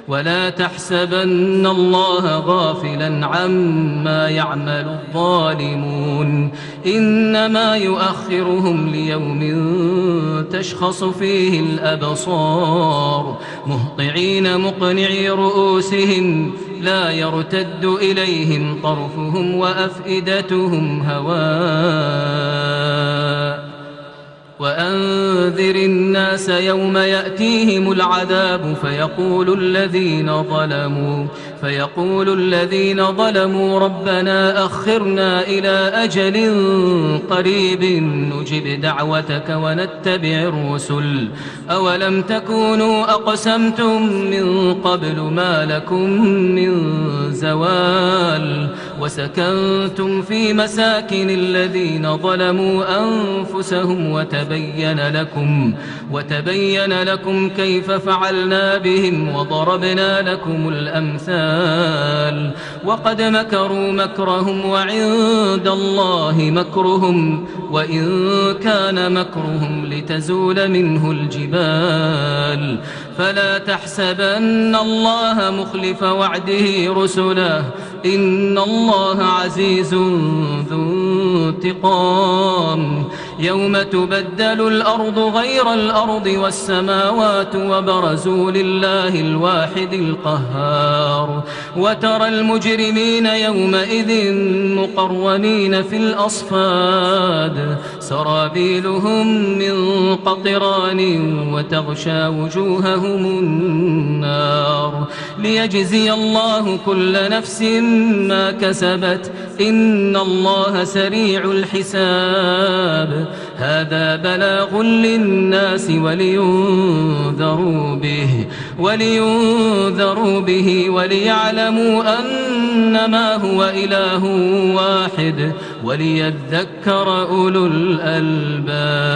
ولا تحسبن الله غافلا عما يعمل الظالمون إنما يؤخرهم ليوم تشخص فيه الأبصار مهطعين مقنعي رؤوسهم لا يرتد إليهم طرفهم وأفئدتهم هواء وأنذر الناس يوم يأتيهم العذاب فيقول الذين ظلموا ربنا أخرنا إلى أجل قريب نجب دعوتك ونتبع الرسل أولم تكونوا أقسمتم من قبل ما لكم من زوال وسكنتم في مساكن الذين ظلموا أنفسهم وتبين لكم كيف فعلنا بهم وضربنا لكم الأمثال وقد مكروا مكرهم وعند الله مكرهم وإن كان مكرهم لتزول منه الجبال فلا تحسبن الله مخلف وعده رسله إن الله عزيز ذو انتقام يوم تبدل الأرض غير الأرض والسماوات وبرزوا لله الواحد القهار وترى المجرمين يومئذ مقرنين في الأصفاد سرابيلهم من قطران وتغشى وجوههم النار ليجزي الله كل نفس ما كسبت إن الله سريع الحساب هذا بلاغ للناس ولينذروا به وليعلموا أنما هو إله واحد وليذكر أولو الألباب